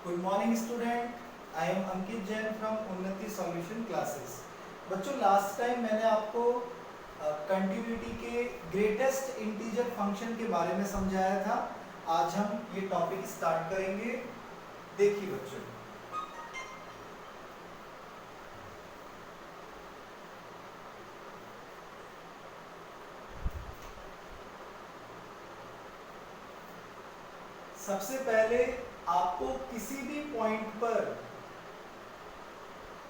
Good morning student, I am Ankit Jain from उन्नति solution classes. बच्चों, last time मैंने आपको कंटिन्यूटी के ग्रेटेस्ट इंटीजर फंक्शन के बारे में समझाया था। आज हम ये टॉपिक स्टार्ट करेंगे। देखिए बच्चों, सबसे पहले आपको किसी भी पॉइंट पर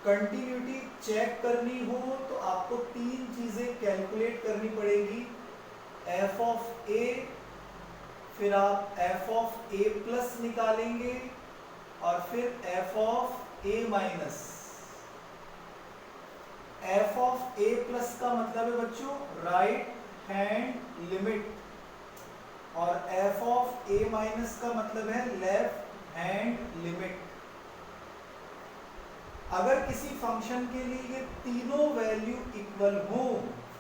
कंटिन्यूटी चेक करनी हो तो आपको तीन चीजें कैलकुलेट करनी पड़ेगी। एफ ऑफ ए, फिर आप एफ ऑफ ए प्लस निकालेंगे और फिर F of a minus. F of a plus का मतलब है बच्चों राइट हैंड लिमिट, और एफ ऑफ ए माइनस का मतलब है लेफ्ट हैंड लिमिट। अगर किसी फंक्शन के लिए ये तीनों वैल्यू इक्वल हो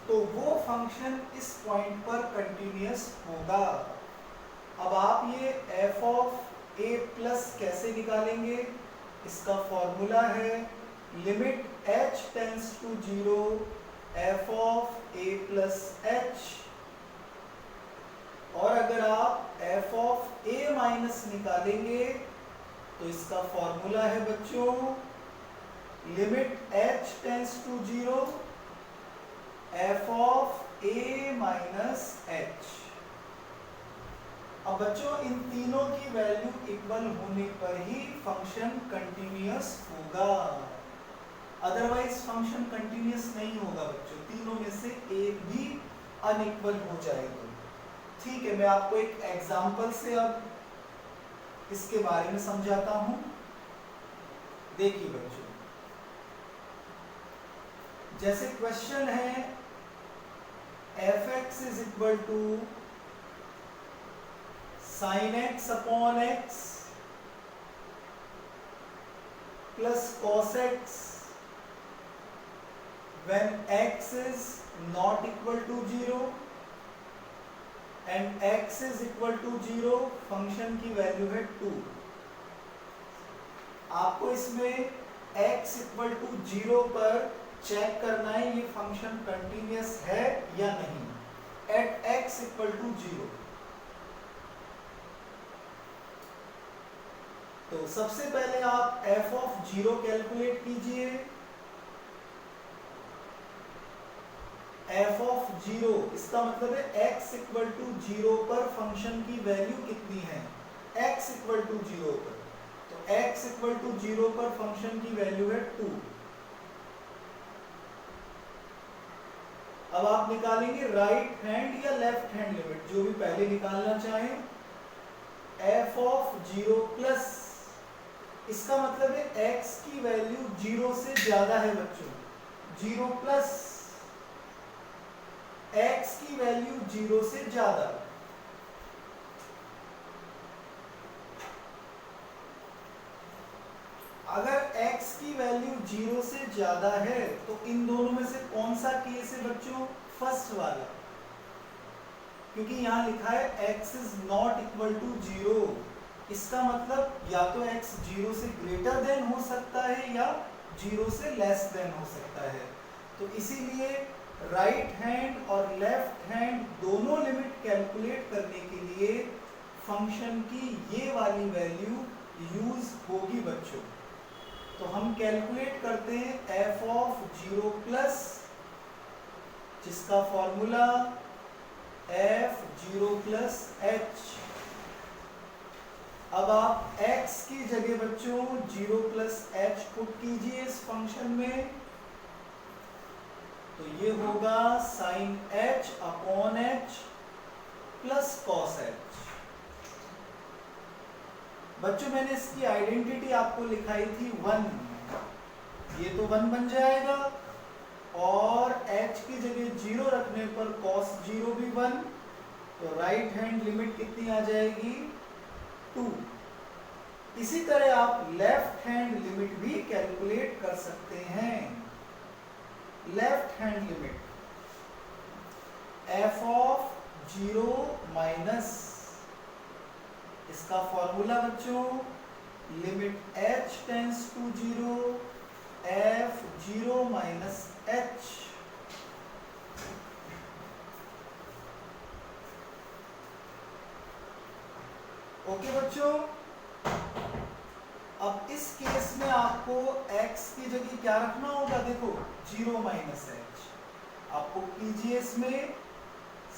तो वो फंक्शन इस पॉइंट पर कंटिन्यूअस होगा। अब आप ये एफ ऑफ ए प्लस कैसे निकालेंगे? इसका फॉर्मूला है limit h tends to 0 f of a plus h. और अगर आप एफ ऑफ ए माइनस निकालेंगे तो इसका फॉर्मूला है बच्चों limit h tends to 0 f of a minus h. अब बच्चों, इन तीनों की वैल्यू इक्वल होने पर ही फंक्शन कंटिन्यूअस होगा, अदरवाइज फंक्शन कंटिन्यूअस नहीं होगा बच्चों। तीनों में से एक भी अनइक्वल हो जाए तो। ठीक है, मैं आपको एक एग्जांपल से अब इसके बारे में समझाता हूं। देखिए बच्चों, जैसे क्वेश्चन है f x is equal to sine x upon x plus cos x when x is not equal to 0 and x is equal to 0, function की वैल्यू है 2। आपको इसमें x इक्वल टू 0 पर चेक करना है ये फंक्शन कंटिन्यूअस है या नहीं एट x इक्वल टू 0। तो सबसे पहले आप f ऑफ 0 कैलकुलेट कीजिए। f ऑफ 0 इसका मतलब है x इक्वल टू 0 पर फंक्शन की वैल्यू कितनी है, x इक्वल टू 0 पर। तो x इक्वल टू 0 पर फंक्शन की वैल्यू है 2। अब आप निकालेंगे राइट हैंड या लेफ्ट हैंड लिमिट, जो भी पहले निकालना चाहें। f ऑफ 0 प्लस, इसका मतलब है x की वैल्यू 0 से ज्यादा है बच्चों। 0 प्लस x की वैल्यू 0 से ज्यादा। अगर x की वैल्यू 0 से ज्यादा है तो इन दोनों में से कौन सा केस है बच्चों? फर्स्ट वाला, क्योंकि यहां लिखा है x is not equal to 0। इसका मतलब या तो x 0 से ग्रेटर देन हो सकता है या 0 से लेस देन हो सकता है। तो इसीलिए राइट हैंड और लेफ्ट हैंड दोनों लिमिट कैलकुलेट करने के लिए फंक्शन की ये वाली वैल्यू यूज होगी बच्चों। तो हम कैलकुलेट करते हैं f ऑफ 0 प्लस, जिसका फॉर्मूला f 0 प्लस h। अब आप x की जगह बच्चों 0 प्लस h पुट कीजिए इस फंक्शन में, तो ये होगा sine h upon h plus cos h। बच्चों, मैंने इसकी आइडेंटिटी आपको लिखाई थी 1, ये तो 1 बन जाएगा, और h की जगह 0 रखने पर cos 0 भी 1, तो राइट हैंड लिमिट कितनी आ जाएगी? 2। इसी तरह आप लेफ्ट हैंड लिमिट भी कैलकुलेट कर सकते हैं। Left hand limit f of 0 minus, इसका फॉर्मूला बच्चों limit h tends to 0 f 0 minus h। Okay बच्चों, अब इस केस में आपको x की जगह क्या रखना होगा, देखो 0 माइनस h। आपको कीजिए इसमें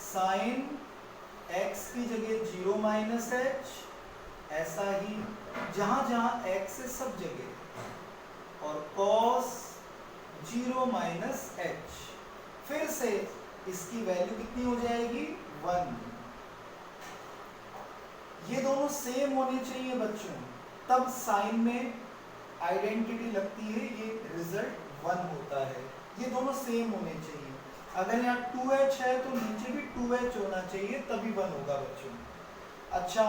साइन x की जगह 0 माइनस h, ऐसा ही जहां जहां x है सब जगह, और cos 0 माइनस h। फिर से इसकी वैल्यू कितनी हो जाएगी, 1। ये दोनों सेम होने चाहिए बच्चों, तब साइन में आइडेंटिटी लगती है, ये रिजल्ट 1 होता है। ये दोनों सेम होने चाहिए। अगर यहाँ 2h है तो नीचे भी 2h होना चाहिए, तभी 1 होगा बच्चों। अच्छा,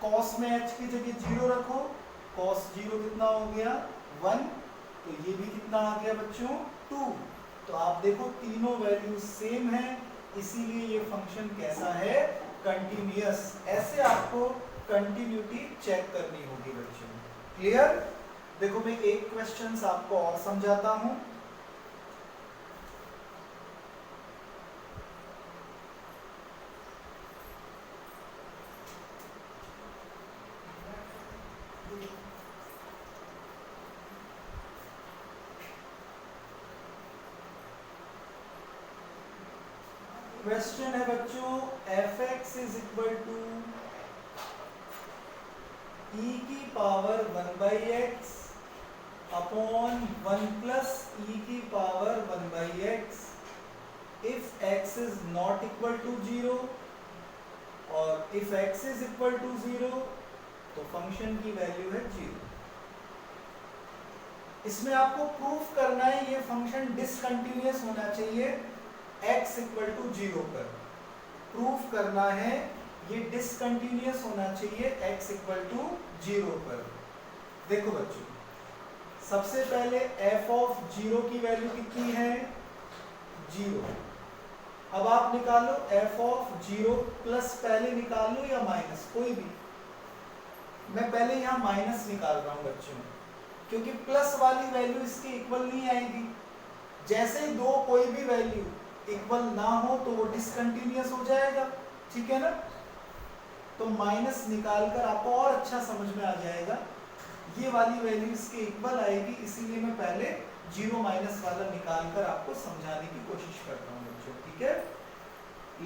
cos में h की जगह 0 रखो, cos 0 कितना हो गया, 1। तो ये भी कितना आ गया बच्चों, 2। तो आप देखो तीनों वैल्यू सेम है, इसीलिए ये फंक्शन कैसा है, कंटिन्यूअस। ऐसे आपको कंटिन्यूटी चेक करनी होगी बच्चों। क्लियर? देखो मैं एक क्वेश्चन आपको और समझाता हूं। क्वेश्चन है बच्चों, fx is equal to e की power 1 by x upon 1 plus e की power 1 by x if x is not equal to 0, और if x is equal to 0 तो फंक्शन की वैल्यू है 0। इसमें आपको प्रूफ करना है ये फंक्शन डिसकंटिन्यूअस होना चाहिए x इक्वल टू 0 पर। प्रूफ करना है ये डिसकंटिन्यूअस होना चाहिए x इक्वल टू 0 पर। देखो बच्चों, सबसे पहले f ऑफ 0 की वैल्यू कितनी है, 0। अब आप निकालो f ऑफ 0 प्लस, पहले निकाल लो या माइनस, कोई भी। मैं पहले यहाँ माइनस निकाल रहा हूँ बच्चों, क्योंकि प्लस वाली वैल्यू इसके इक्वल नहीं आएगी। जैसे ही दो कोई भी वैल्यू इक्वल ना हो तो वो डिसकंटिन्यूअस हो जाएगा, ठीक है ना। तो माइनस निकालकर आपको और अच्छा समझ में आ जाएगा, ये वाली वैल्यू इसके इक्वल आएगी, इसीलिए मैं पहले 0 माइनस वाला निकालकर आपको समझाने की कोशिश करता हूँ बच्चों, ठीक है।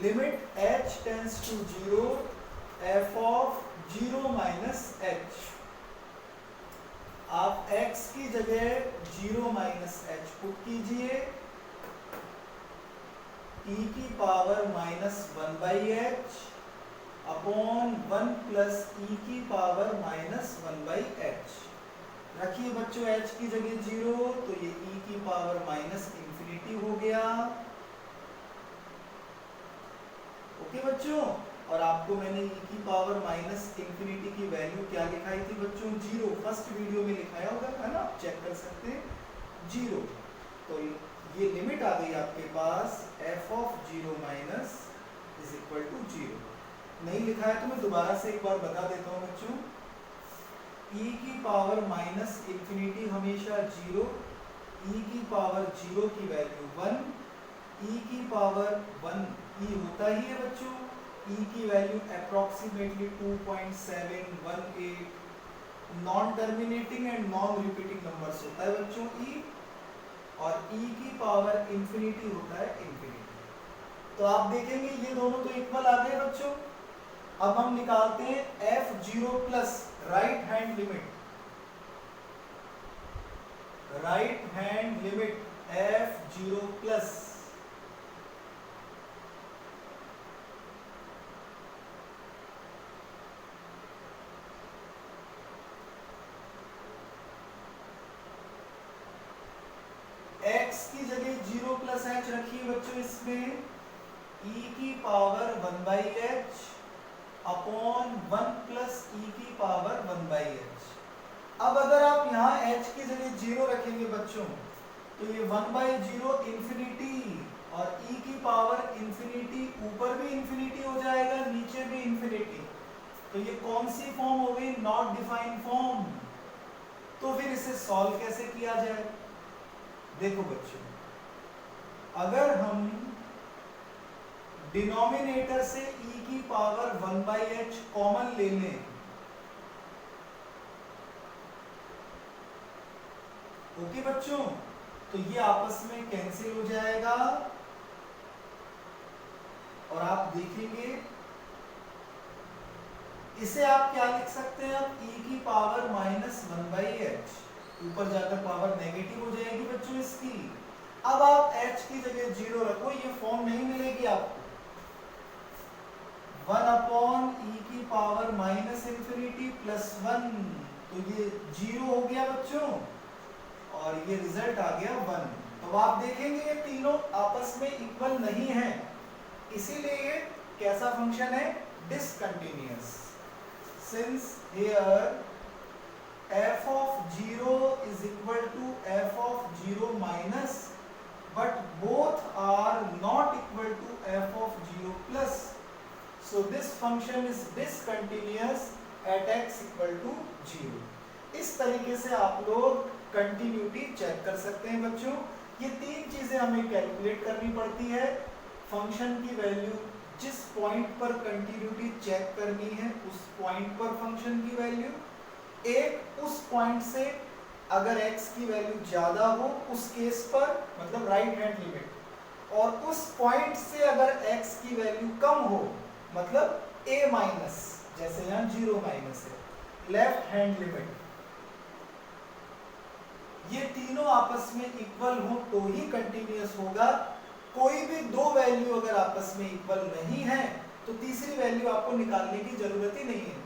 Limit h tends to 0 f of 0 minus h। आप x की जगह 0 माइनस h पुट कीजिए, e की power minus 1 by h upon 1 plus e की पावर माइनस 1 बाई एच। रखिए बच्चों h की जगह 0, तो ये e की पावर माइनस इंफिनिटी हो गया। ओके बच्चों, और आपको मैंने e की पावर माइनस इंफिनिटी की वैल्यू क्या लिखाई थी बच्चों, 0। फर्स्ट वीडियो में लिखाया होगा, है ना, आप चेक कर सकते हैं, 0। तो ये लिमिट आ गई आपके पास f of 0 minus is equal to 0। नहीं लिखा है तो मैं दोबारा से एक बार बता देता हूँ बच्चों, e की पावर माइनस इंफिनिटी हमेशा 0, e की पावर 0 की वैल्यू 1, e की पावर 1 e होता ही है बच्चों, e की value approximately 2.718, non terminating and non repeating numbers होता है बच्चों e, और e की पावर इंफिनिटी होता है इंफिनिटी। तो आप देखेंगे ये दोनों तो इक्वल आ गए बच्चों। अब हम निकालते हैं f0 plus right hand limit, right hand limit f0 plus x की जगह 0 प्लस h रखिए बच्चों, इसमें e की power 1 by h upon 1 plus e की पावर 1 बाई एच। अब अगर आप यहाँ h की जगह 0 रखेंगे बच्चों, तो ये 1 बाई 0 इंफिनिटी, और e की पावर इंफिनिटी, ऊपर भी इंफिनिटी हो जाएगा नीचे भी इंफिनिटी। तो ये कौन सी फॉर्म हो गई, नॉट डिफाइंड फॉर्म। तो फिर इसे सॉल्व कैसे किया जाए? देखो बच्चों, अगर हम डिनोमिनेटर से e की पावर 1/h कॉमन ले लें, ओके बच्चों, तो ये आपस में कैंसिल हो जाएगा और आप देखेंगे इसे आप क्या लिख सकते हैं? आप e की पावर -1/h, ऊपर जाकर पावर नेगेटिव हो जाएगी बच्चों इसकी। अब आप h की जगह 0 रखो, ये फॉर्म नहीं मिलेगी आपको। 1/e की पावर -∞ प्लस 1, तो ये 0 हो गया बच्चों और ये रिजल्ट आ गया 1। तो आप देखेंगे ये तीनों आपस में इक्वल नहीं है, इसीलिए ये कैसा फंक्शन है? Discontinuous. Since here f of 0 is equal to f of 0 minus, but both are not equal to f of 0 plus, so this function is discontinuous at x equal to 0। इस तरीके से आप लोग कंटिन्यूटी चेक कर सकते हैं बच्चों। ये तीन चीजें हमें कैलकुलेट करनी पड़ती है। फंक्शन की वैल्यू, जिस पॉइंट पर कंटिन्यूटी चेक करनी है उस पॉइंट पर फंक्शन की वैल्यू, एक उस पॉइंट से अगर x की वैल्यू ज्यादा हो उस केस पर, मतलब राइट हैंड लिमिट, और उस पॉइंट से अगर x की वैल्यू कम हो, मतलब a माइनस, जैसे यहाँ 0 माइनस है, लेफ्ट हैंड लिमिट, ये तीनों आपस में इक्वल हो तो ही कंटिन्यूअस होगा। कोई भी दो वैल्यू अगर आपस में इक्वल नहीं है तो तीसरी वैल्यू आपको निकालने की जरूरत ही नहीं है।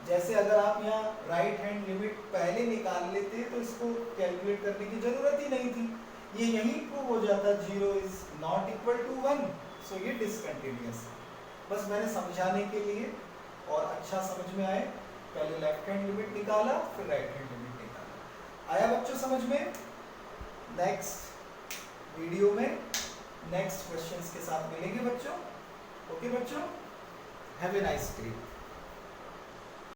जैसे अगर आप यहाँ राइट हैंड लिमिट पहले निकाल लेते तो इसको कैलकुलेट करने की जरूरत ही नहीं थी, ये यही प्रूव हो जाता 0 इज नॉट इक्वल टू 1, सो ये डिसकंटिन्यूअस है। बस मैंने समझाने के लिए और अच्छा समझ में आए, पहले लेफ्ट हैंड लिमिट निकाला फिर राइट हैंड लिमिट निकाला। आया बच्चों समझ में? नेक्स्ट वीडियो में नेक्स्ट क्वेश्चंस के साथ मिलेंगे बच्चों। ओके बच्चों, हैव ए नाइस डे।